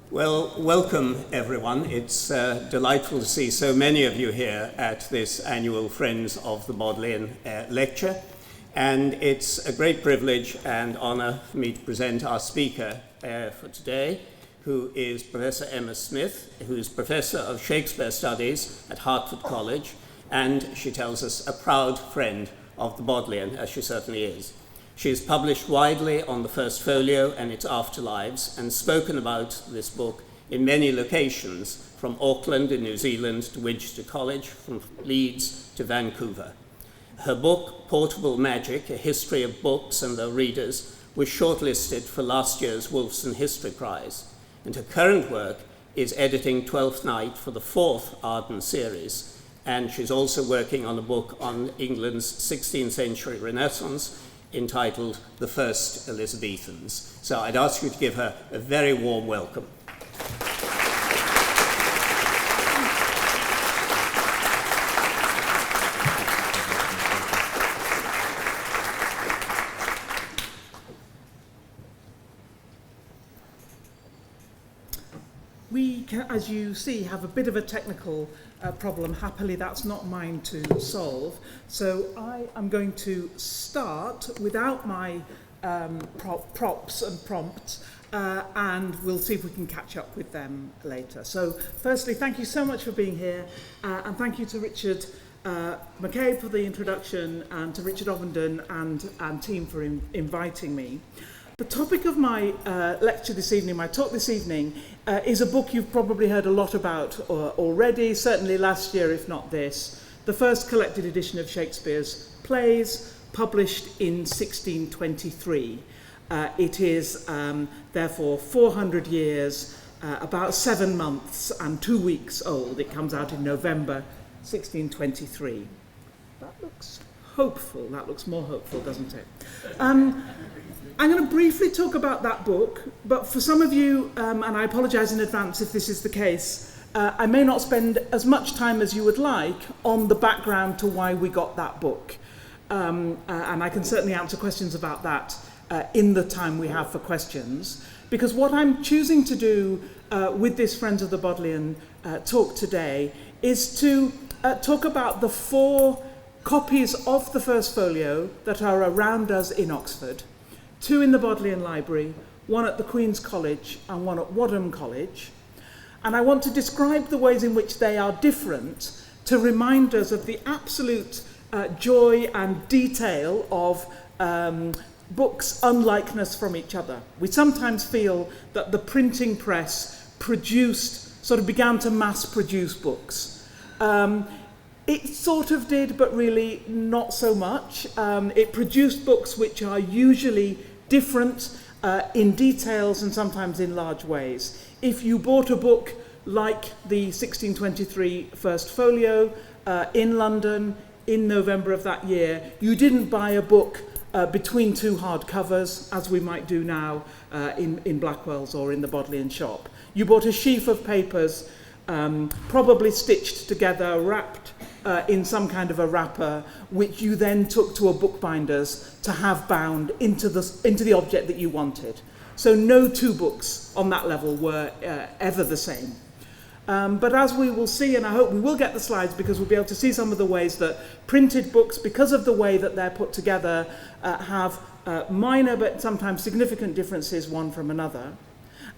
Well, welcome everyone. It's delightful to see so many of you here at this annual Friends of the Bodleian lecture. And it's a great privilege and honour for me to present our speaker for today, who is Professor Emma Smith, who's Professor of Shakespeare Studies at Hertford College, and she tells us a proud friend of the Bodleian, as she certainly is. She has published widely on the first Folio and its afterlives, and spoken about this book in many locations, from Auckland in New Zealand to Winchester College, from Leeds to Vancouver. Her book, Portable Magic, A History of Books and Their Readers, was shortlisted for last year's Wolfson History Prize, and her current work is editing Twelfth Night for the fourth Arden series, and she's also working on a book on England's 16th century Renaissance, entitled The First Elizabethans. So I'd ask you to give her a very warm welcome. We can, as you see, have a bit of a technical problem. Happily, that's not mine to solve. So I am going to start without my props and prompts, and we'll see if we can catch up with them later. So firstly, thank you so much for being here, and thank you to Richard McCabe for the introduction, and to Richard Ovenden and team for inviting me. The topic of my lecture this evening, my talk this evening, is a book you've probably heard a lot about already, certainly last year, if not this. The first collected edition of Shakespeare's plays, published in 1623. It is, therefore, 400 years, about 7 months and 2 weeks old. It comes out in November 1623. That looks hopeful. That looks more hopeful, doesn't it? I'm going to briefly talk about that book, but for some of you, and I apologise in advance if this is the case, I may not spend as much time as you would like on the background to why we got that book. And I can certainly answer questions about that in the time we have for questions, because what I'm choosing to do with this Friends of the Bodleian talk today is to talk about the 4 copies of the first folio that are around us in Oxford. 2 in the Bodleian Library, 1 at the Queen's College and 1 at Wadham College. And I want to describe the ways in which they are different to remind us of the absolute joy and detail of books' unlikeness from each other. We sometimes feel that the printing press began to mass produce books. It sort of did, but really not so much. It produced books which are usually different in details and sometimes in large ways. If you bought a book like the 1623 First Folio in London in November of that year, you didn't buy a book between 2 hardcovers, as we might do now in Blackwell's or in the Bodleian shop. You bought a sheaf of papers, probably stitched together, wrapped in some kind of a wrapper, which you then took to a bookbinder's to have bound into the object that you wanted. So no 2 books on that level were ever the same. But as we will see, and I hope we will get the slides because we'll be able to see some of the ways that printed books, because of the way that they're put together, have minor but sometimes significant differences one from another.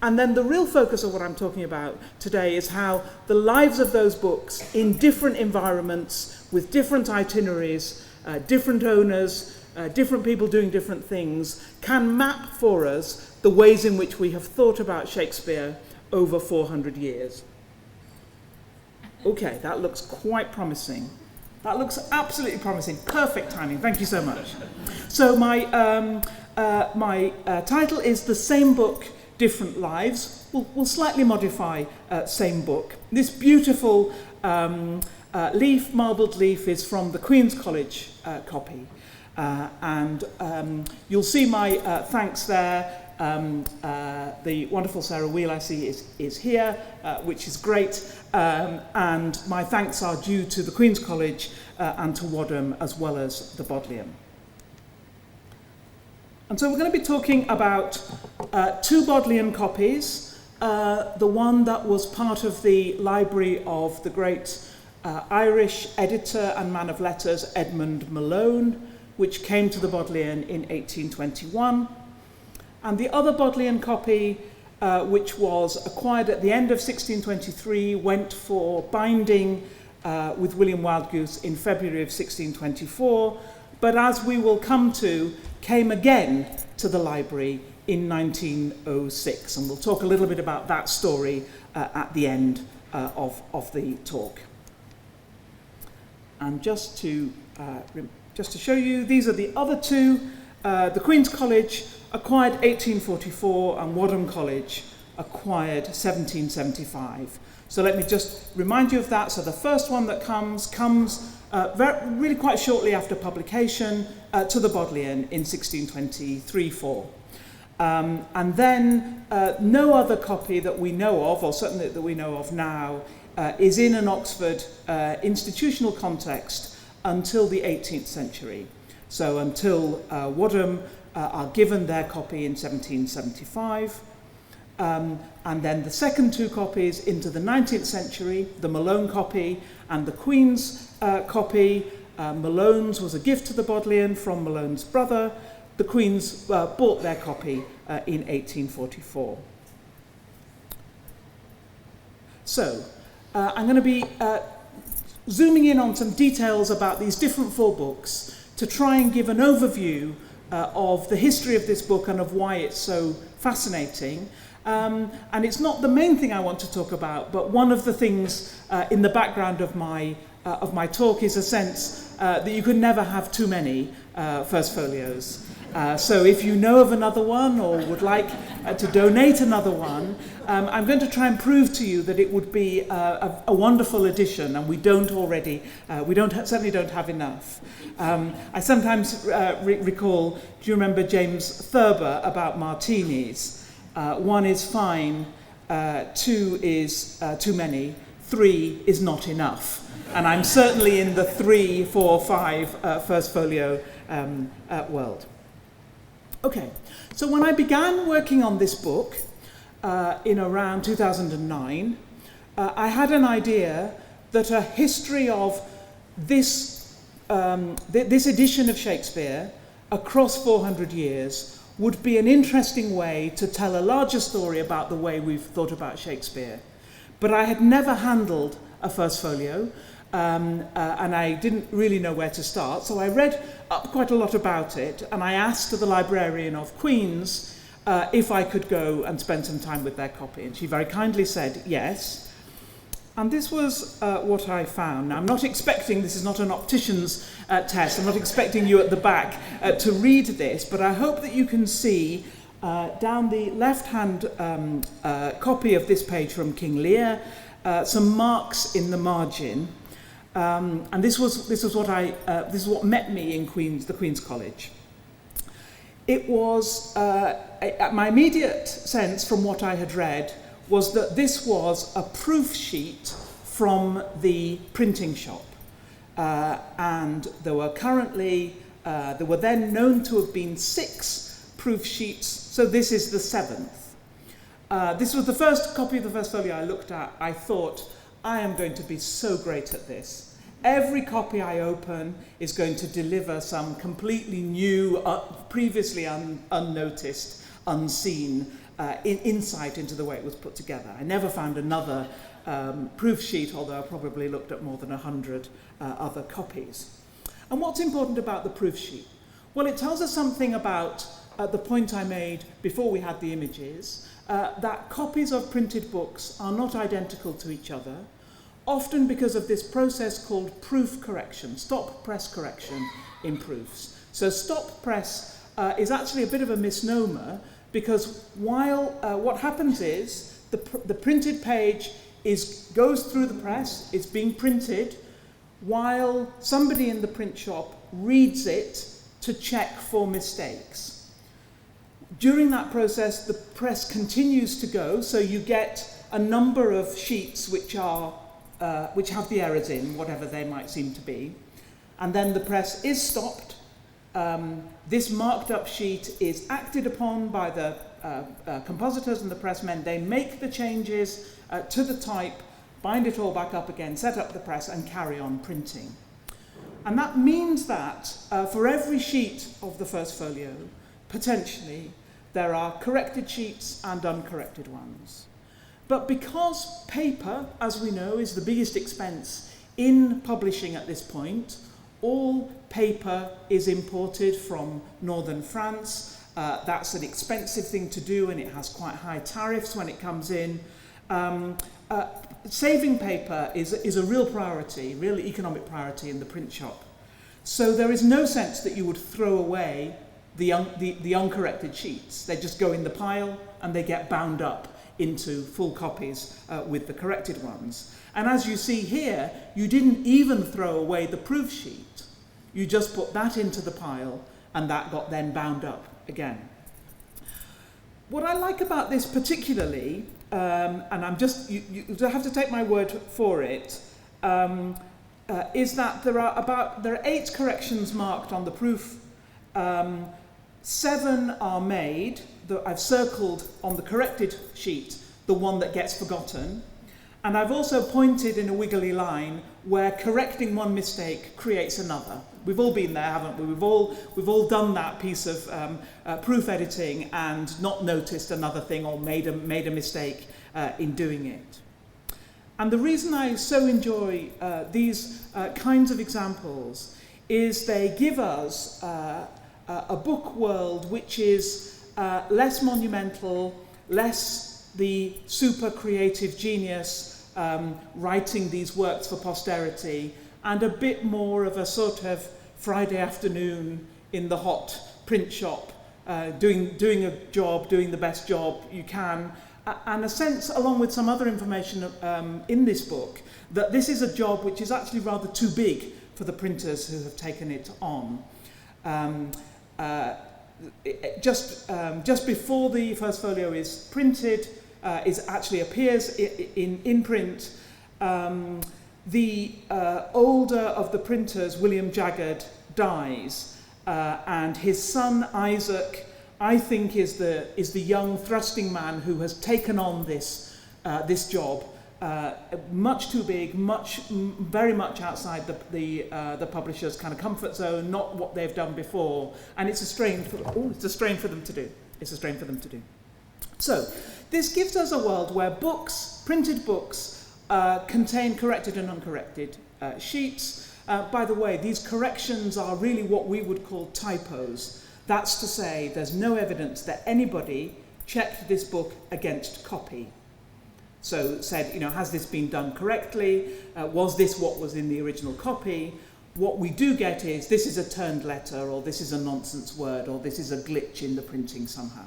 And then the real focus of what I'm talking about today is how the lives of those books in different environments, with different itineraries, different owners, different people doing different things, can map for us the ways in which we have thought about Shakespeare over 400 years. Okay, that looks quite promising. That looks absolutely promising. Perfect timing. Thank you so much. So my title is The Same Book, Different Lives. We'll slightly modify same book. This beautiful leaf, marbled leaf, is from the Queen's College copy. And you'll see my thanks there. The wonderful Sarah Wheel, I see, is here, which is great. And my thanks are due to the Queen's College and to Wadham, as well as the Bodleian. And so we're going to be talking about 2 Bodleian copies, the one that was part of the library of the great Irish editor and man of letters Edmund Malone, which came to the Bodleian in 1821. And the other Bodleian copy, which was acquired at the end of 1623, went for binding with William Wildgoose in February of 1624, but as we will come to, came again to the library in 1906. And we'll talk a little bit about that story at the end of the talk. And just to show you, these are the other two. The Queen's College acquired 1844 and Wadham College acquired 1775. So let me just remind you of that. So the first one that comes really quite shortly after publication to the Bodleian in 1623-4. And then no other copy that we know of, or certainly that we know of now, is in an Oxford institutional context until the 18th century. So until Wadham are given their copy in 1775. And then the second two copies into the 19th century, the Malone copy and the Queen's copy. Malone's was a gift to the Bodleian from Malone's brother. The Queen's bought their copy in 1844. So I'm going to be zooming in on some details about these different four books to try and give an overview of the history of this book and of why it's so fascinating. And it's not the main thing I want to talk about, but one of the things in the background of my talk is a sense that you could never have too many first folios. So if you know of another one or would like to donate another one, I'm going to try and prove to you that it would be a wonderful addition, and we certainly don't have enough. I sometimes recall, do you remember James Thurber about martinis? One is fine, two is too many, three is not enough. And I'm certainly in the 3, 4, 5 first folio world. Okay, so when I began working on this book in around 2009, I had an idea that a history of this edition of Shakespeare across 400 years would be an interesting way to tell a larger story about the way we've thought about Shakespeare. But I had never handled a first folio, and I didn't really know where to start, so I read up quite a lot about it, and I asked the librarian of Queen's if I could go and spend some time with their copy, and she very kindly said yes. And this was what I found. Now, I'm not expecting, this is not an optician's test, I'm not expecting you at the back to read this, but I hope that you can see down the left-hand copy of this page from King Lear, some marks in the margin. And this is what met me in the Queen's College. It was my immediate sense from what I had read was that this was a proof sheet from the printing shop, and there were then known to have been 6 proof sheets. So this is the 7th. This was the first copy of the first folio I looked at. I thought, I am going to be so great at this. Every copy I open is going to deliver some completely new, previously unnoticed, unseen insight into the way it was put together. I never found another proof sheet, although I probably looked at more than 100 other copies. And what's important about the proof sheet? Well, it tells us something about the point I made before we had the images, that copies of printed books are not identical to each other, often because of this process called proof correction, stop press correction in proofs. So stop press is actually a bit of a misnomer, because while what happens is the printed page goes through the press, it's being printed, while somebody in the print shop reads it to check for mistakes. During that process, the press continues to go, so you get a number of sheets which have the errors in, whatever they might seem to be, and then the press is stopped. This marked up sheet is acted upon by the compositors and the pressmen, they make the changes to the type, bind it all back up again, set up the press, and carry on printing. And that means that for every sheet of the first folio, potentially, there are corrected sheets and uncorrected ones. But because paper, as we know, is the biggest expense in publishing at this point, all paper is imported from northern France. That's an expensive thing to do, and it has quite high tariffs when it comes in. Saving paper is a real priority, real economic priority in the print shop. So there is no sense that you would throw away the uncorrected sheets. They just go in the pile and they get bound up into full copies with the corrected ones. And as you see here, you didn't even throw away the proof sheet. You just put that into the pile and that got then bound up again. What I like about this particularly, and I'm just, you have to take my word for it, is that there are 8 corrections marked on the proof. 7 are made. I've circled on the corrected sheet the one that gets forgotten. And I've also pointed in a wiggly line where correcting one mistake creates another. We've all been there, haven't we? We've all done that piece of proof editing and not noticed another thing or made a mistake in doing it. And the reason I so enjoy these kinds of examples is they give us a book world which is less monumental, less the super creative genius writing these works for posterity, and a bit more of a sort of Friday afternoon in the hot print shop, doing a job, doing the best job you can, and a sense, along with some other information in this book, that this is a job which is actually rather too big for the printers who have taken it on. Just before the first folio is printed, actually appears in print, the older of the printers, William Jaggard, dies, and his son Isaac, I think, is the young thrusting man who has taken on this job, much too big, very much outside the publisher's kind of comfort zone, not what they've done before, and it's a strain for them to do. It's a strain for them to do. So this gives us a world where printed books, contain corrected and uncorrected sheets. By the way, these corrections are really what we would call typos. That's to say, there's no evidence that anybody checked this book against copy. So said, has this been done correctly? Was this what was in the original copy? What we do get is, this is a turned letter, or this is a nonsense word, or this is a glitch in the printing somehow.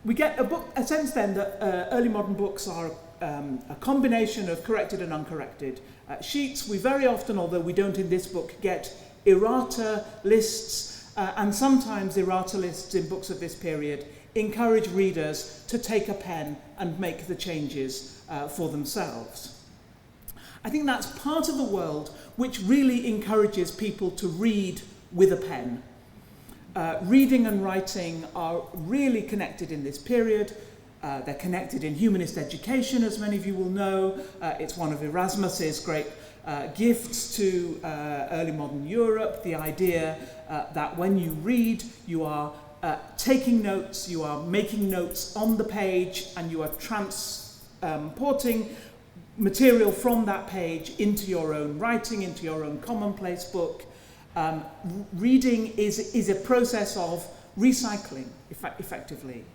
We get a sense then that early modern books are a combination of corrected and uncorrected sheets. We very often, although we don't in this book, get errata lists, and sometimes errata lists in books of this period encourage readers to take a pen and make the changes for themselves. I think that's part of the world which really encourages people to read with a pen. Reading and writing are really connected in this period. They're connected in humanist education, as many of you will know. It's one of Erasmus's great gifts to early modern Europe, the idea that when you read, you are taking notes, you are making notes on the page, and you are transporting material from that page into your own writing, into your own commonplace book. Reading is a process of recycling, effectively.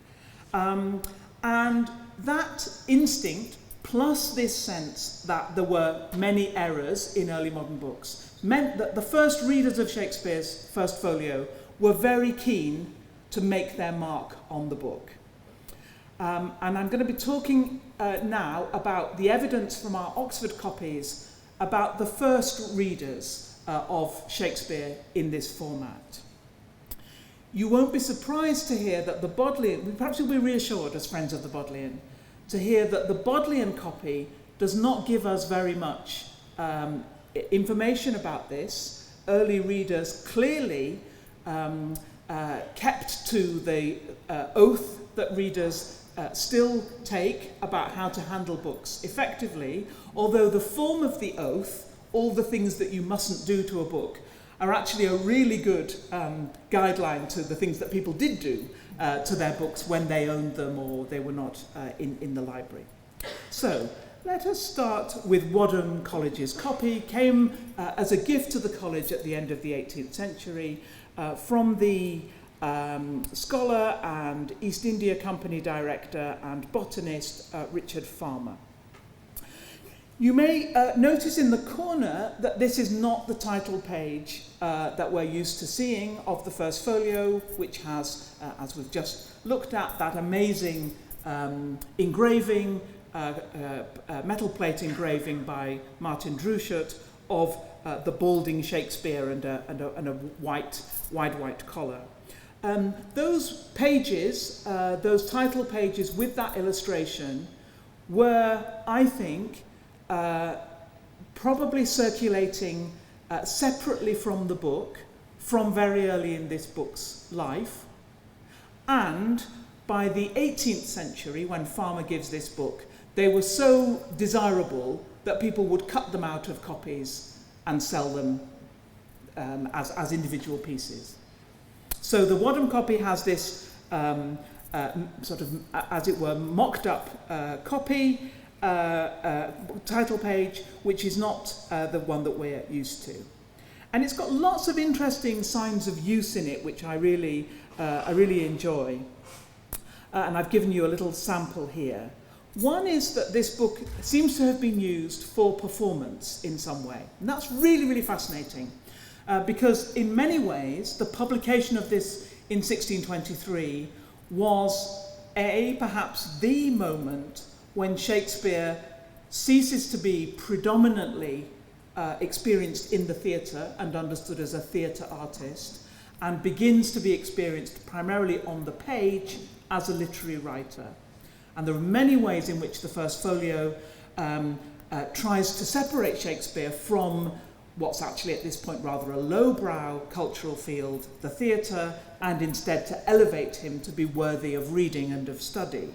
And that instinct, plus this sense that there were many errors in early modern books, meant that the first readers of Shakespeare's first folio were very keen to make their mark on the book. And I'm going to be talking now about the evidence from our Oxford copies about the first readers of Shakespeare in this format. You won't be surprised to hear that the Bodleian, perhaps you'll be reassured as friends of the Bodleian, to hear that the Bodleian copy does not give us very much information about this. Early readers clearly kept to the oath that readers still take about how to handle books effectively, although the form of the oath, all the things that you mustn't do to a book, are actually a really good guideline to the things that people did do to their books when they owned them or they were not in the library. So, let us start with Wadham College's copy. Came as a gift to the college at the end of the 18th century from the scholar and East India Company director and botanist Richard Farmer. You may notice in the corner that this is not the title page that we're used to seeing of the first folio, which has, as we've just looked at, that amazing engraving, metal plate engraving by Martin Druchert of the balding Shakespeare and a wide white collar. Those pages, those title pages with that illustration were, I think, probably circulating separately from the book from very early in this book's life, and by the 18th century, when Farmer gives this book, they were so desirable that people would cut them out of copies and sell them as individual pieces. So the Wadham copy has this sort of, as it were, mocked up copy, title page, which is not the one that we're used to. And it's got lots of interesting signs of use in it, which I really enjoy. And I've given you a little sample here. One is that this book seems to have been used for performance in some way. And that's really, really fascinating. Because in many ways, the publication of this in 1623 was perhaps the moment when Shakespeare ceases to be predominantly experienced in the theatre and understood as a theatre artist, and begins to be experienced primarily on the page as a literary writer. And there are many ways in which the first folio tries to separate Shakespeare from what's actually at this point rather a lowbrow cultural field, the theatre, and instead to elevate him to be worthy of reading and of study.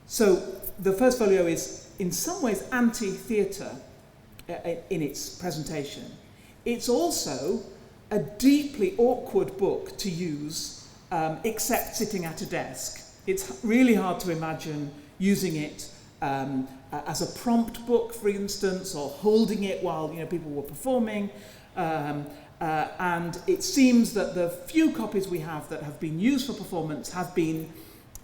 So the first folio is in some ways anti-theatre in its presentation. It's also a deeply awkward book to use except sitting at a desk. It's really hard to imagine using it as a prompt book, for instance, or holding it while people were performing. And it seems that the few copies we have that have been used for performance have been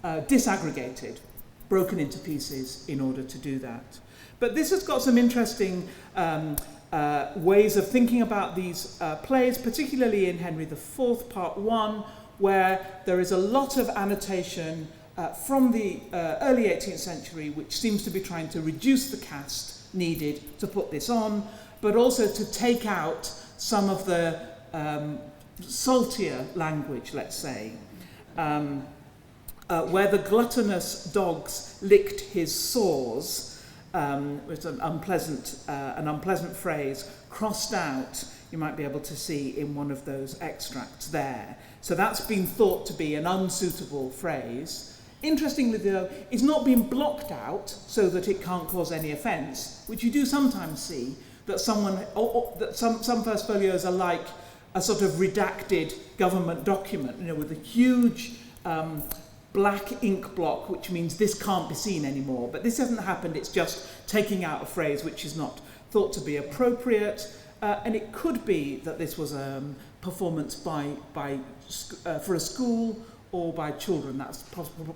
disaggregated, broken into pieces in order to do that. But this has got some interesting ways of thinking about these plays, particularly in Henry IV, Part 1, where there is a lot of annotation from the early 18th century, which seems to be trying to reduce the cast needed to put this on, but also to take out some of the saltier language, let's say, where the gluttonous dogs licked his sores, which is an unpleasant phrase, crossed out, you might be able to see in one of those extracts there. So that's been thought to be an unsuitable phrase. Interestingly, though, it's not been blocked out so that it can't cause any offence, which you do sometimes see, that some first folios are like a sort of redacted government document, with a huge black ink block, which means this can't be seen anymore. But this hasn't happened, it's just taking out a phrase which is not thought to be appropriate. And it could be that this was a performance for a school or by children. That's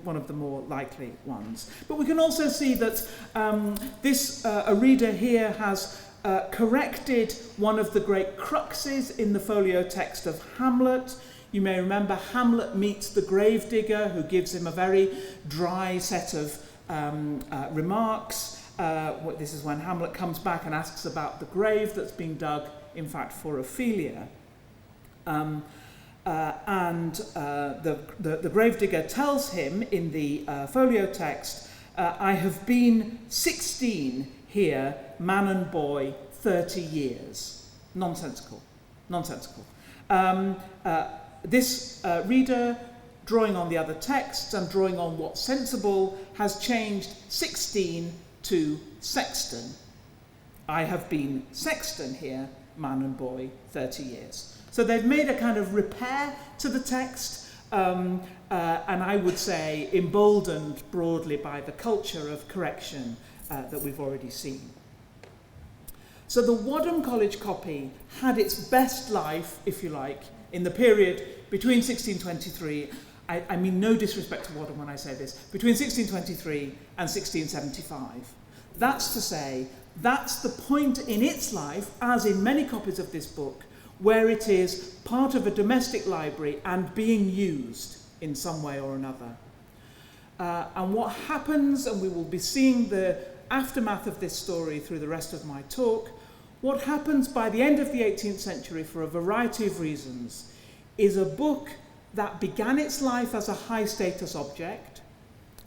one of the more likely ones. But we can also see that a reader here has corrected one of the great cruxes in the folio text of Hamlet. You may remember Hamlet meets the gravedigger, who gives him a very dry set of remarks. This is when Hamlet comes back and asks about the grave that's been dug, in fact, for Ophelia. The gravedigger tells him in the folio text, I have been 16 here, man and boy, 30 years. Nonsensical. This reader, drawing on the other texts and drawing on what's sensible, has changed 16 to sexton. I have been sexton here, man and boy, 30 years. So they've made a kind of repair to the text, and I would say emboldened broadly by the culture of correction that we've already seen. So the Wadham College copy had its best life, if you like, in the period between 1623, I mean no disrespect to Wadham when I say this, between 1623 and 1675. That's to say, that's the point in its life, as in many copies of this book, where it is part of a domestic library and being used in some way or another. And what happens, and we will be seeing the aftermath of this story through the rest of my talk, what happens by the end of the 18th century for a variety of reasons is a book that began its life as a high status object.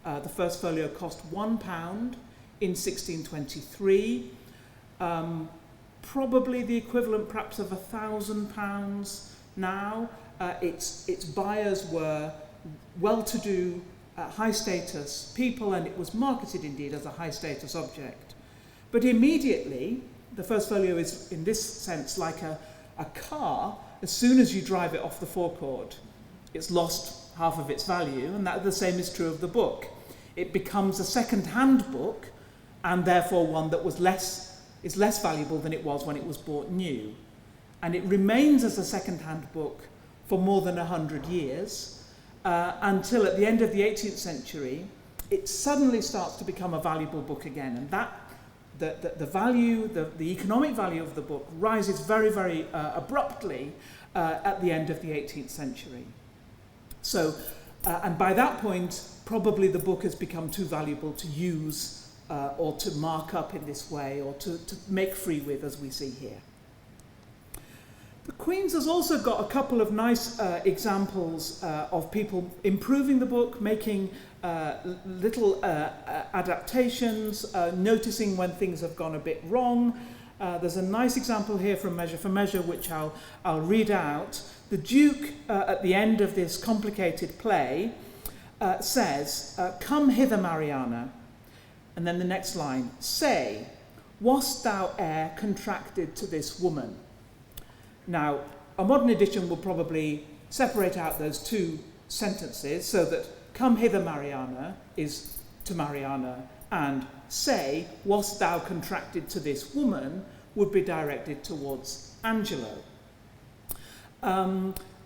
The first folio cost £1 in 1623, probably the equivalent perhaps of £1,000 now. Its buyers were well-to-do, high status people, and it was marketed indeed as a high status object. But immediately, the first folio is in this sense like a car. As soon as you drive it off the forecourt, it's lost half of its value, and that the same is true of the book. It becomes a second-hand book, and therefore one that is less valuable than it was when it was bought new. And it remains as a second-hand book for more than 100 years, until at the end of the 18th century, it suddenly starts to become a valuable book again. And that the value, the economic value of the book rises very, very abruptly at the end of the 18th century. So, and by that point, probably the book has become too valuable to use or to mark up in this way or to make free with, as we see here. The Queen's has also got a couple of nice examples of people improving the book, making little adaptations, noticing when things have gone a bit wrong. There's a nice example here from Measure for Measure, which I'll read out. The Duke, at the end of this complicated play, says, "Come hither, Mariana," and then the next line, "Say, wast thou e'er contracted to this woman?" Now, a modern edition will probably separate out those two sentences so that "come hither, Mariana" is to Mariana, and "say, wast thou contracted to this woman" would be directed towards Angelo.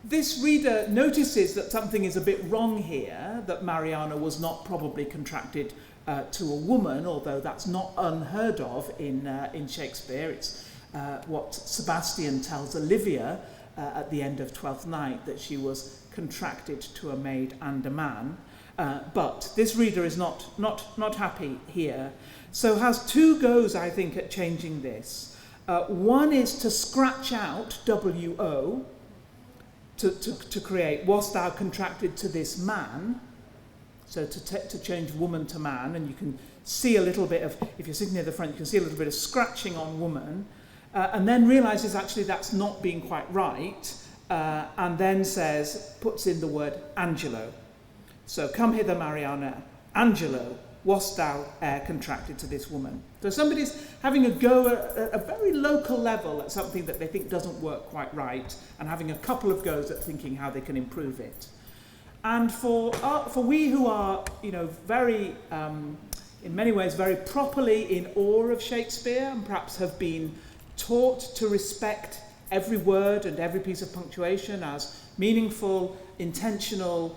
This reader notices that something is a bit wrong here, that Mariana was not probably contracted to a woman, although that's not unheard of in Shakespeare. It's what Sebastian tells Olivia at the end of Twelfth Night, that she was contracted to a maid and a man. But this reader is not happy here, so has two goes, I think, at changing this. One is to scratch out WO, to create "wast thou contracted to this man," so to change woman to man, and you can see a little bit of, if you're sitting near the front, you can see a little bit of scratching on woman, and then realises actually that's not being quite right, and then puts in the word Angelo. So, "Come hither, Mariana, Angelo, wast thou e'er contracted to this woman?" So somebody's having a go at a very local level at something that they think doesn't work quite right, and having a couple of goes at thinking how they can improve it. And for we who are, very, in many ways, very properly in awe of Shakespeare, and perhaps have been taught to respect every word and every piece of punctuation as meaningful, intentional,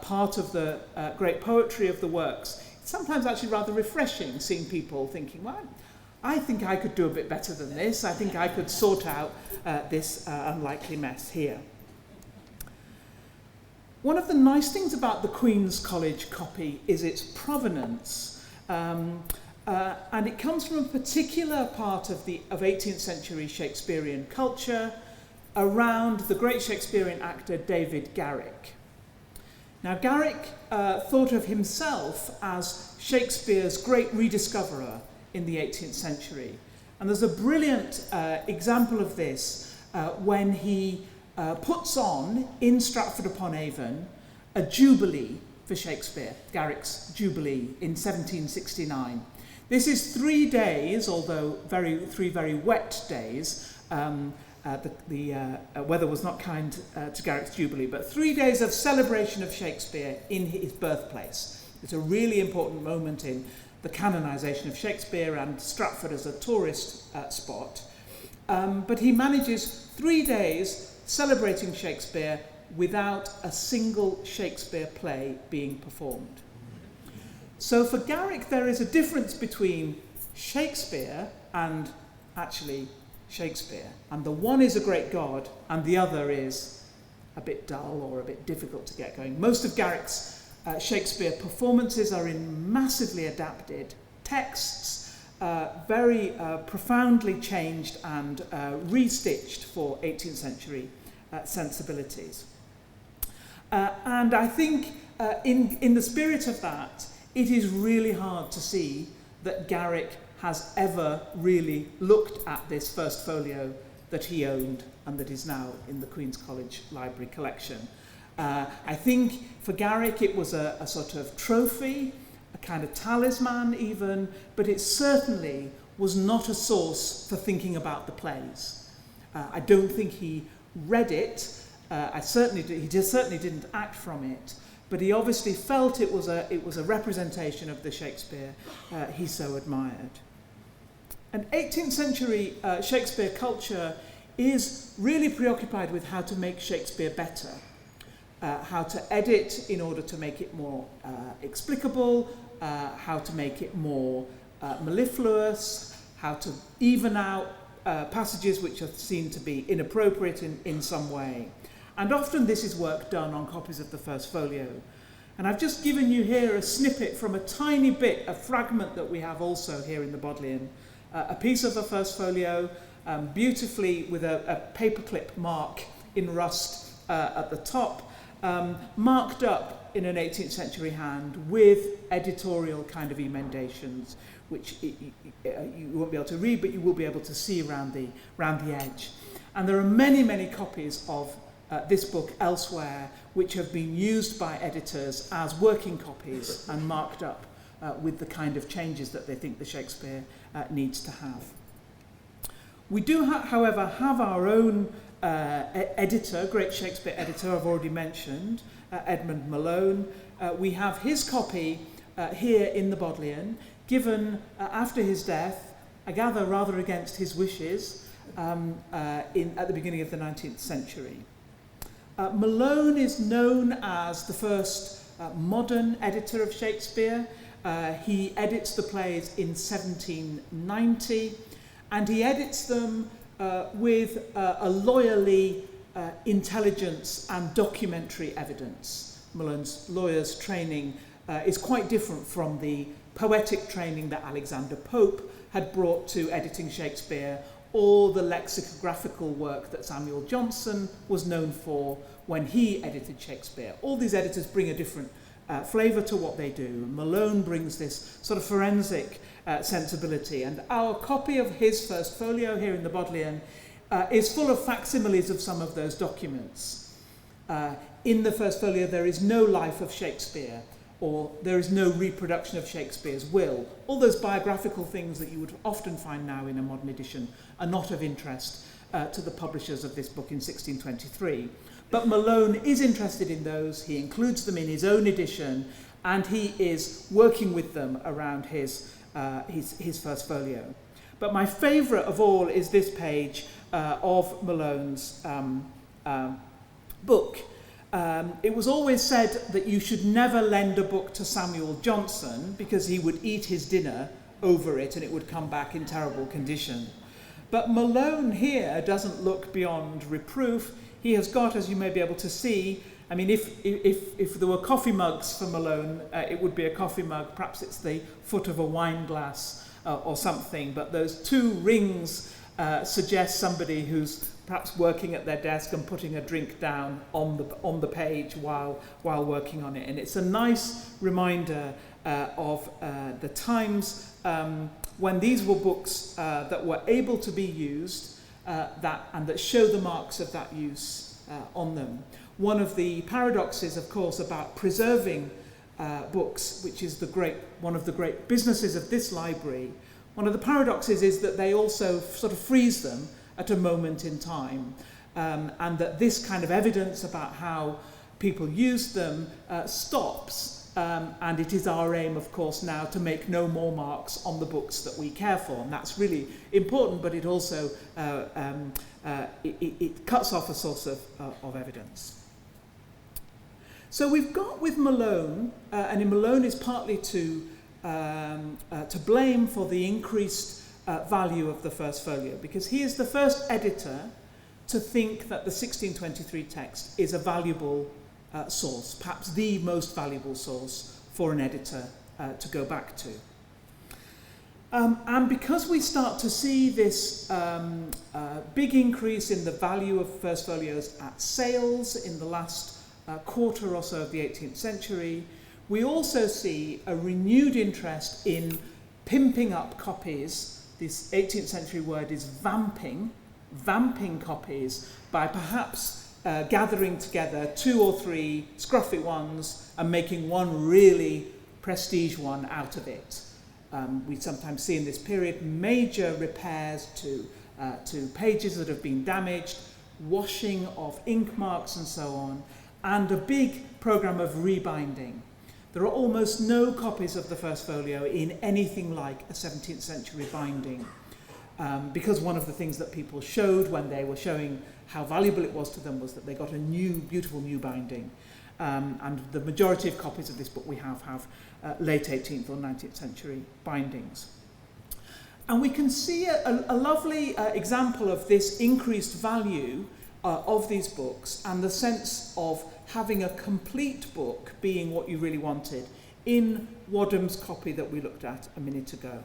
part of the great poetry of the works, it's sometimes actually rather refreshing seeing people thinking, well, I think I could do a bit better than this. I think I could sort out this unlikely mess here. One of the nice things about the Queen's College copy is its provenance. And it comes from a particular part of 18th century Shakespearean culture around the great Shakespearean actor David Garrick. Now, Garrick thought of himself as Shakespeare's great rediscoverer in the 18th century. And there's a brilliant example of this when he puts on, in Stratford-upon-Avon, a jubilee for Shakespeare, Garrick's Jubilee, in 1769. This is 3 days, although three very wet days. The weather was not kind to Garrick's Jubilee, but 3 days of celebration of Shakespeare in his birthplace. It's a really important moment in the canonisation of Shakespeare and Stratford as a tourist spot. But he manages 3 days celebrating Shakespeare without a single Shakespeare play being performed. So for Garrick, there is a difference between Shakespeare and actually Shakespeare. And the one is a great god, and the other is a bit dull or a bit difficult to get going. Most of Garrick's Shakespeare performances are in massively adapted texts, very profoundly changed and restitched for 18th century sensibilities. And I think in the spirit of that, it is really hard to see that Garrick has ever really looked at this first folio that he owned and that is now in the Queen's College Library collection. I think for Garrick it was a sort of trophy, a kind of talisman even, but it certainly was not a source for thinking about the plays. I don't think he read it. He certainly didn't act from it, but he obviously felt it was a representation of the Shakespeare he so admired. And 18th century Shakespeare culture is really preoccupied with how to make Shakespeare better, how to edit in order to make it more explicable, how to make it more mellifluous, how to even out passages which are seen to be inappropriate in some way. And often this is work done on copies of the first folio. And I've just given you here a snippet from a tiny bit, a fragment that we have also here in the Bodleian, a piece of the first folio, beautifully with a paperclip mark in rust at the top, marked up in an 18th century hand with editorial kind of emendations, which you won't be able to read, but you will be able to see around the edge. And there are many, many copies of this book elsewhere which have been used by editors as working copies and marked up with the kind of changes that they think the Shakespeare needs to have. We do, however, have our own editor, great Shakespeare editor I've already mentioned, Edmund Malone. We have his copy here in the Bodleian, given after his death, I gather rather against his wishes, at the beginning of the 19th century. Malone is known as the first modern editor of Shakespeare. He edits the plays in 1790, and he edits them with a lawyerly intelligence and documentary evidence. Malone's lawyer's training is quite different from the poetic training that Alexander Pope had brought to editing Shakespeare, or the lexicographical work that Samuel Johnson was known for when he edited Shakespeare. All these editors bring a different flavour to what they do. Malone brings this sort of forensic sensibility, and our copy of his first folio here in the Bodleian is full of facsimiles of some of those documents. In the first folio there is no life of Shakespeare, or there is no reproduction of Shakespeare's will. All those biographical things that you would often find now in a modern edition are not of interest to the publishers of this book in 1623. But Malone is interested in those, he includes them in his own edition, and he is working with them around his first folio. But my favourite of all is this page of Malone's book. It was always said that you should never lend a book to Samuel Johnson because he would eat his dinner over it and it would come back in terrible condition. But Malone here doesn't look beyond reproof. He has got, as you may be able to see, I mean, if there were coffee mugs for Malone, it would be a coffee mug. Perhaps it's the foot of a wine glass or something, but those two rings suggest somebody who's perhaps working at their desk and putting a drink down on the page while working on it. And it's a nice reminder of the times when these were books that were able to be used and that show the marks of that use on them. One of the paradoxes, of course, about preserving books, which is one of the great businesses of this library, one of the paradoxes is that they also sort of freeze them at a moment in time, and that this kind of evidence about how people use them stops. And it is our aim, of course, now to make no more marks on the books that we care for. And that's really important, but it also it cuts off a source of evidence. So we've got with Malone, and Malone is partly to blame for the increased value of the first folio, because he is the first editor to think that the 1623 text is a valuable source, perhaps the most valuable source for an editor to go back to. And because we start to see this big increase in the value of first folios at sales in the last quarter or so of the 18th century, we also see a renewed interest in pimping up copies. This 18th century word is vamping copies by perhaps gathering together 2 or 3 scruffy ones and making one really prestige one out of it. We sometimes see in this period major repairs to pages that have been damaged, washing of ink marks and so on, and a big program of rebinding. There are almost no copies of the first folio in anything like a 17th century binding, because one of the things that people showed when they were showing how valuable it was to them was that they got a beautiful new binding. And the majority of copies of this book we have late 18th or 19th century bindings. And we can see a lovely example of this increased value of these books and the sense of having a complete book being what you really wanted in Wadham's copy that we looked at a minute ago.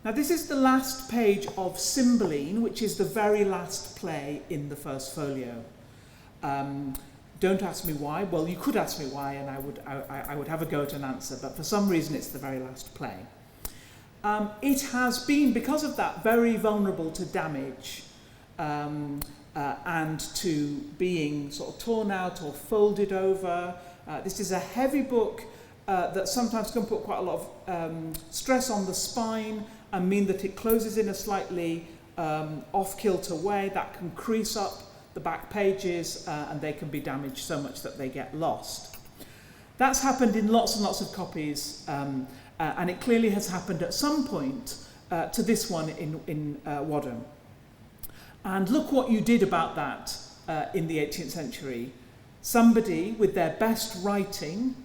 Now this is the last page of Cymbeline, which is the very last play in the first folio. Don't ask me why. Well, you could ask me why, and I would have a go at an answer, but for some reason it's the very last play. It has been, because of that, very vulnerable to damage and to being sort of torn out or folded over. This is a heavy book that sometimes can put quite a lot of stress on the spine and mean that it closes in a slightly off-kilter way that can crease up the back pages and they can be damaged so much that they get lost. That's happened in lots and lots of copies, and it clearly has happened at some point to this one in Wadham. And look what you did about that in the 18th century. Somebody with their best writing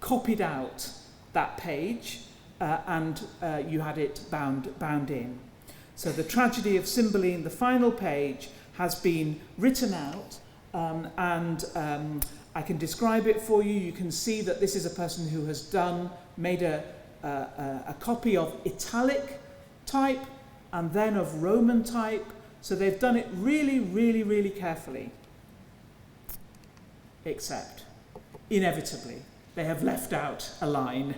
copied out that page and you had it bound in. So the tragedy of Cymbeline, the final page, has been written out and I can describe it for you. You can see that this is a person who has made a copy of italic type and then of Roman type. So they've done it really, really, really carefully. Except, inevitably, they have left out a line.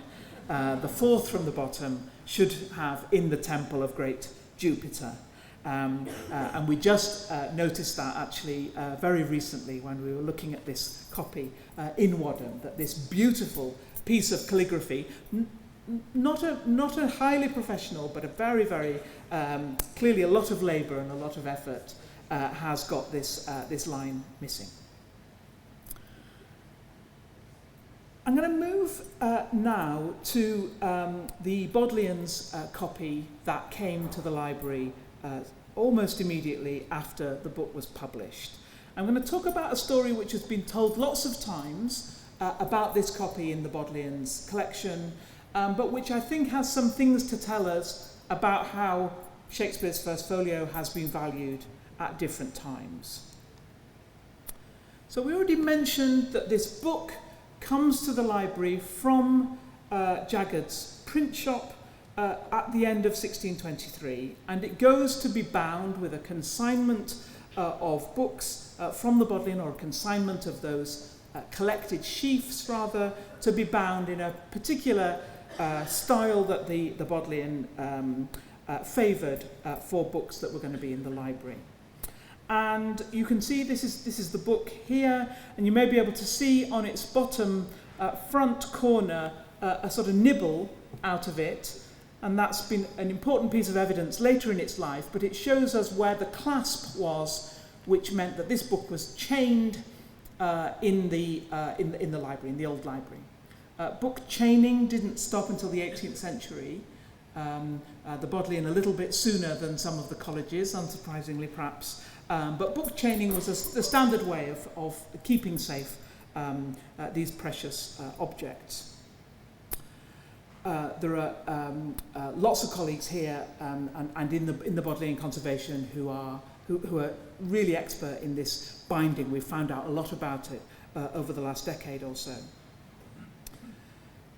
The fourth from the bottom should have in the temple of great Jupiter. And we just noticed that actually very recently when we were looking at this copy in Wadham, that this beautiful piece of calligraphy, not a highly professional, but a very, very clearly a lot of labour and a lot of effort, has got this line missing. I'm going to move now to the Bodleian's copy that came to the library almost immediately after the book was published. I'm going to talk about a story which has been told lots of times about this copy in the Bodleian's collection, but which I think has some things to tell us about how Shakespeare's first folio has been valued at different times. So we already mentioned that this book comes to the library from Jaggard's print shop at the end of 1623, and it goes to be bound with a consignment of books from the Bodleian, or a consignment of those collected sheafs, rather, to be bound in a particular style that the Bodleian favoured for books that were going to be in the library. And you can see this is the book here, and you may be able to see on its bottom front corner a sort of nibble out of it, and that's been an important piece of evidence later in its life, but it shows us where the clasp was, which meant that this book was chained in the library, in the old library. Book chaining didn't stop until the 18th century. The Bodleian a little bit sooner than some of the colleges, unsurprisingly perhaps. But book chaining was the standard way of keeping safe these precious objects. There are lots of colleagues here and in the Bodleian conservation who are really expert in this binding. We've found out a lot about it over the last decade or so.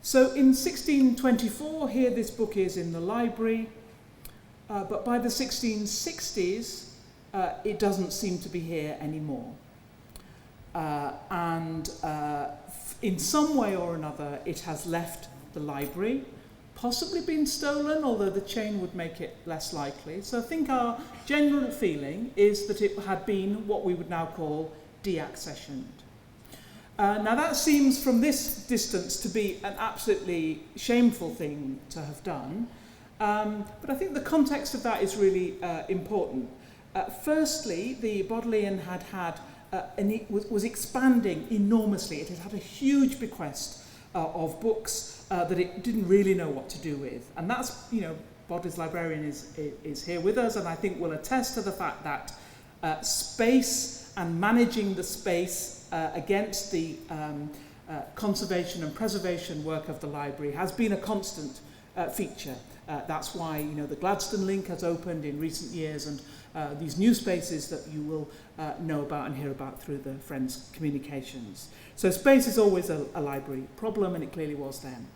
So in 1624, here this book is in the library, but by the 1660s, it doesn't seem to be here anymore. In some way or another, it has left the library, possibly been stolen, although the chain would make it less likely. So I think our general feeling is that it had been what we would now call deaccessioned. Now that seems from this distance to be an absolutely shameful thing to have done, but I think the context of that is really important. Firstly, the Bodleian was expanding enormously. It had had a huge bequest of books that it didn't really know what to do with. And that's, Bodleian's librarian is here with us, and I think will attest to the fact that space and managing the space against the conservation and preservation work of the library has been a constant feature. That's why, the Gladstone link has opened in recent years, and these new spaces that you will know about and hear about through the Friends communications. So space is always a library problem, and it clearly was then.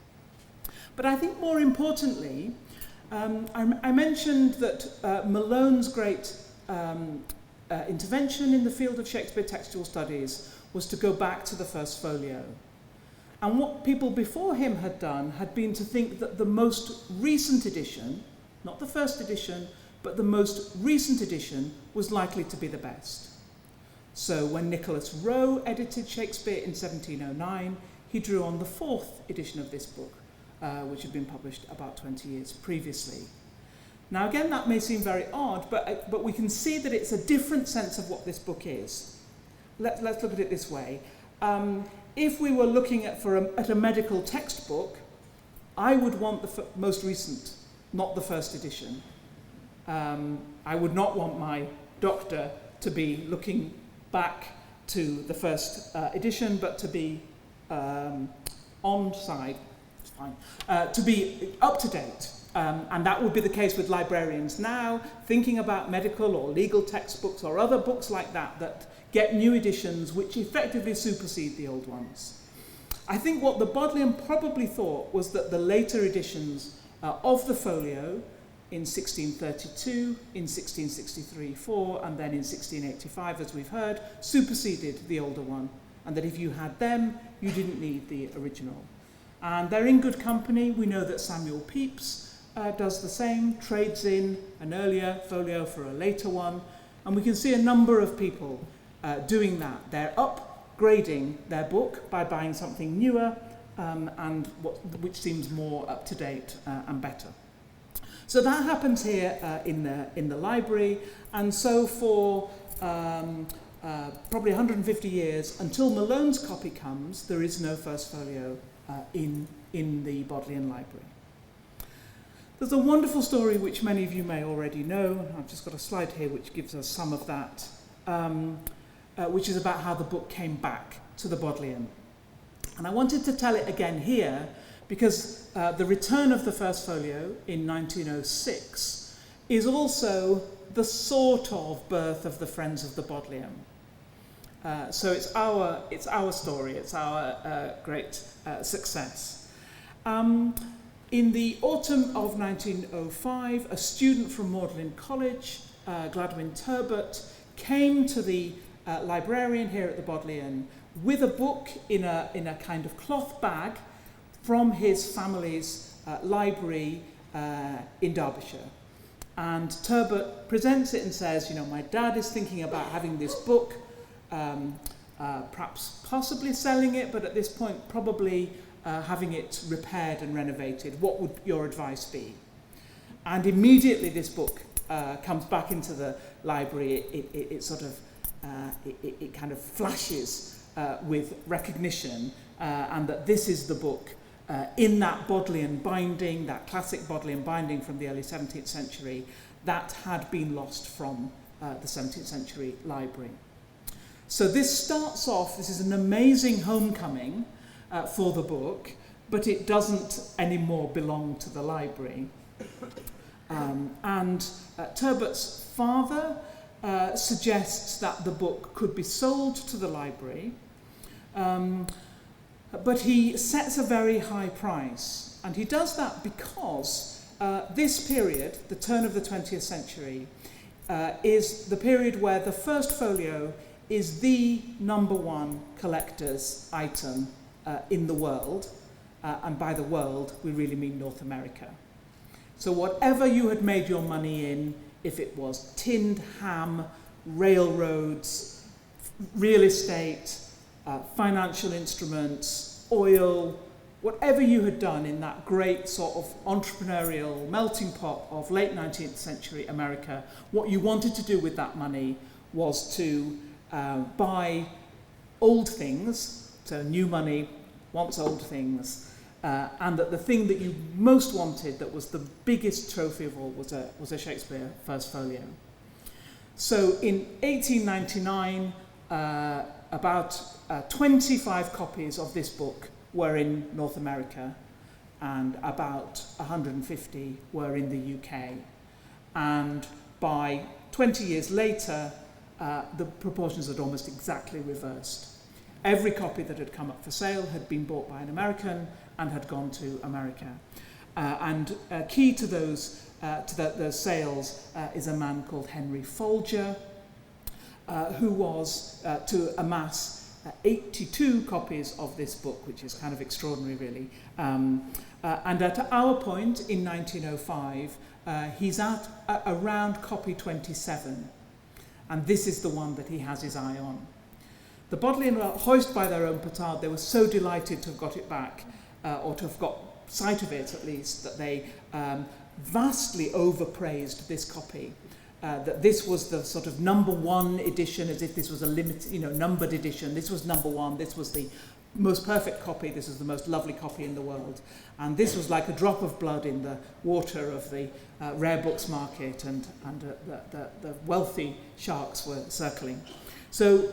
But I think more importantly, I mentioned that Malone's great intervention in the field of Shakespeare textual studies was to go back to the first folio. And what people before him had done had been to think that the most recent edition, not the first edition, but the most recent edition was likely to be the best. So when Nicholas Rowe edited Shakespeare in 1709, he drew on the fourth edition of this book, which had been published about 20 years previously. Now again, that may seem very odd, but we can see that it's a different sense of what this book is. Let's look at it this way. If we were looking at a medical textbook, I would want the most recent, not the first edition. I would not want my doctor to be looking back to the first edition, but to be on side, it's fine, to be up to date. And that would be the case with librarians now, thinking about medical or legal textbooks or other books like that get new editions which effectively supersede the old ones. I think what the Bodleian probably thought was that the later editions of the folio in 1632, in 1663-4, and then in 1685, as we've heard, superseded the older one, and that if you had them, you didn't need the original. And they're in good company. We know that Samuel Pepys does the same, trades in an earlier folio for a later one, and we can see a number of people doing that. They're upgrading their book by buying something newer which seems more up to date and better. So that happens here in the library, and so for probably 150 years until Malone's copy comes, there is no first folio in the Bodleian library. There's a wonderful story which many of you may already know. I've just got a slide here which gives us some of that, which is about how the book came back to the Bodleian. And I wanted to tell it again here because the return of the first folio in 1906 is also the sort of birth of the Friends of the Bodleian. So it's our story, it's our great success. In the autumn of 1905, a student from Wadham College, Gladwin Turbot, came to the librarian here at the Bodleian with a book in a kind of cloth bag from his family's library in Derbyshire. And Turbot presents it and says, you know, my dad is thinking about having this book, perhaps possibly selling it, but at this point probably having it repaired and renovated. What would your advice be? And immediately this book comes back into the library. It sort of, it kind of flashes with recognition, and that this is the book in that Bodleian binding, that classic Bodleian binding from the early 17th century, that had been lost from the 17th century library. So this starts off, this is an amazing homecoming for the book, but it doesn't anymore belong to the library. And Turbot's father suggests that the book could be sold to the library, but he sets a very high price. And he does that because this period, the turn of the 20th century, is the period where the first folio is the #1 collector's item in the world. And by the world, we really mean North America. So whatever you had made your money in, if it was tinned ham, railroads, real estate, financial instruments, oil, whatever you had done in that great sort of entrepreneurial melting pot of late 19th century America, what you wanted to do with that money was to buy old things, so new money wants old things, and that the thing that you most wanted, that was the biggest trophy of all, was a Shakespeare first folio. So in 1899, about 25 copies of this book were in North America, and about 150 were in the UK. And by 20 years later, the proportions had almost exactly reversed. Every copy that had come up for sale had been bought by an American and had gone to America. And key to those sales is a man called Henry Folger, who was to amass 82 copies of this book, which is kind of extraordinary, really. And at our point in 1905, he's at around copy 27. And this is the one that he has his eye on. The Bodleian were hoist by their own petard. They were so delighted to have got it back, or to have got sight of it at least, that they vastly overpraised this copy. That this was the sort of #1 edition, as if this was a limited, numbered edition. This was #1. This was the most perfect copy. This was the most lovely copy in the world. And this was like a drop of blood in the water of the rare books market, and the wealthy sharks were circling. So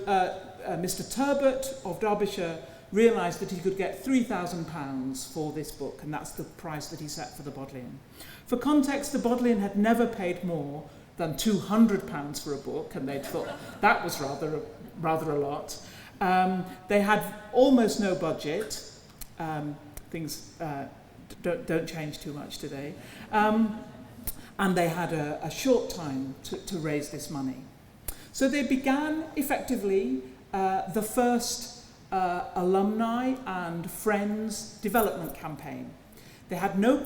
Mr. Turbot of Derbyshire realised that he could get £3,000 for this book, and that's the price that he set for the Bodleian. For context, the Bodleian had never paid more than £200 for a book, and they'd thought that was rather a lot. They had almost no budget. Things don't change too much today. And they had a short time to raise this money. So they began, effectively, the first alumni and friends development campaign. They had no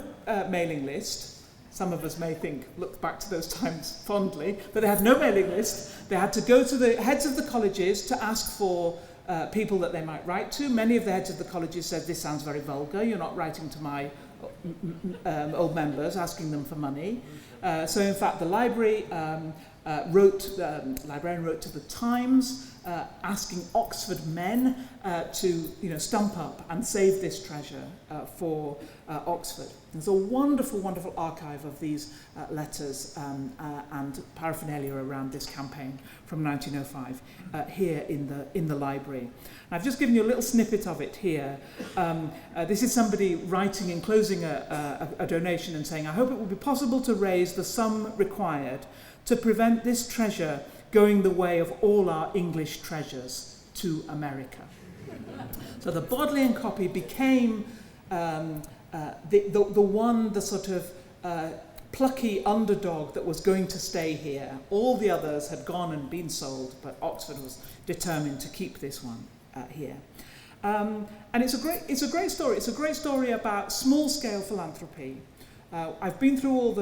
mailing list. Some of us may look back to those times fondly, but they had no mailing list. They had to go to the heads of the colleges to ask for people that they might write to. Many of the heads of the colleges said, this sounds very vulgar, you're not writing to my old members, asking them for money. So in fact, the librarian wrote to the Times, asking Oxford men to stump up and save this treasure for Oxford. There's a wonderful, wonderful archive of these letters and paraphernalia around this campaign from 1905 here in the library. And I've just given you a little snippet of it here. This is somebody writing and closing a donation and saying, I hope it will be possible to raise the sum required to prevent this treasure going the way of all our English treasures to America. So the Bodleian copy became the sort of plucky underdog that was going to stay here. All the others had gone and been sold, but Oxford was determined to keep this one here. And it's a great story. It's a great story about small-scale philanthropy, I've been through all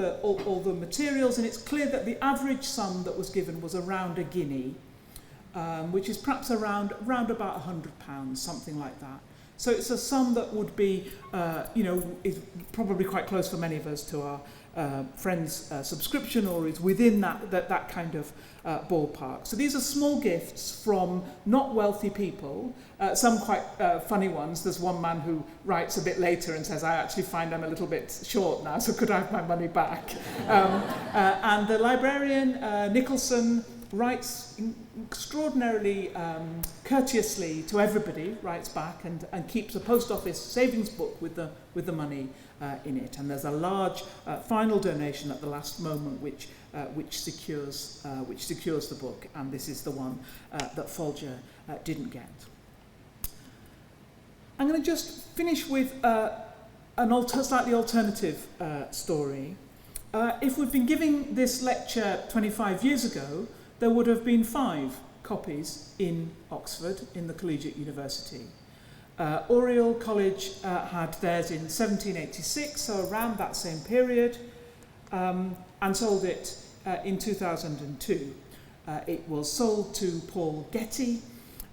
the materials, and it's clear that the average sum that was given was around £1, which is perhaps around about £100, something like that. So it's a sum that would be, is probably quite close for many of us to our friends' subscription, or is within that kind of ballpark. So these are small gifts from not wealthy people, some quite funny ones. There's one man who writes a bit later and says, I actually find I'm a little bit short now, so could I have my money back? And the librarian, Nicholson, writes extraordinarily courteously to everybody, writes back, and keeps a post office savings book with the money in it. And there's a large final donation at the last moment which secures the book, and this is the one that Folger didn't get. I'm going to just finish with slightly alternative story. If we'd been giving this lecture 25 years ago, there would have been 5 copies in Oxford, in the Collegiate University. Oriel College had theirs in 1786, so around that same period, and sold it in 2002. It was sold to Paul Getty,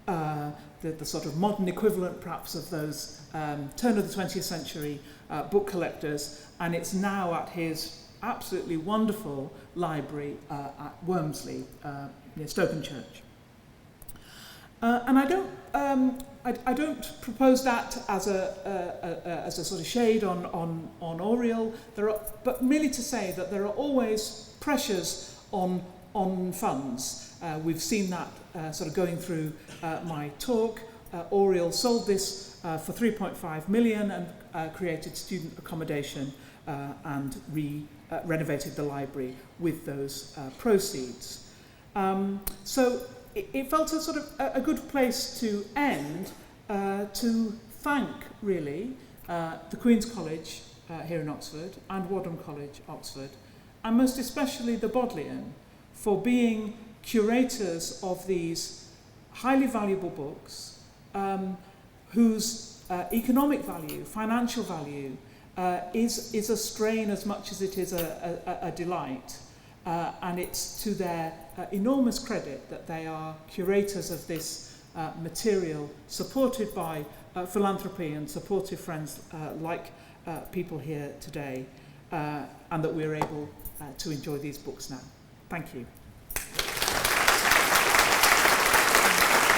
the sort of modern equivalent perhaps of those turn of the 20th century book collectors, and it's now at his absolutely wonderful library at Wormsley, near Stokenchurch. And I don't propose that as a sort of shade on Oriel, but merely to say that there are always pressures on funds. We've seen that sort of going through my talk. Oriel sold this for 3.5 million and created student accommodation and renovated the library with those proceeds. So it felt a sort of a good place to end, to thank really the Queen's College here in Oxford and Wadham College, Oxford, and most especially the Bodleian for being curators of these highly valuable books whose economic value, financial value, is a strain as much as it is a delight. And it's to their enormous credit that they are curators of this material, supported by philanthropy and supportive friends like people here today, and that we're able to enjoy these books now. Thank you.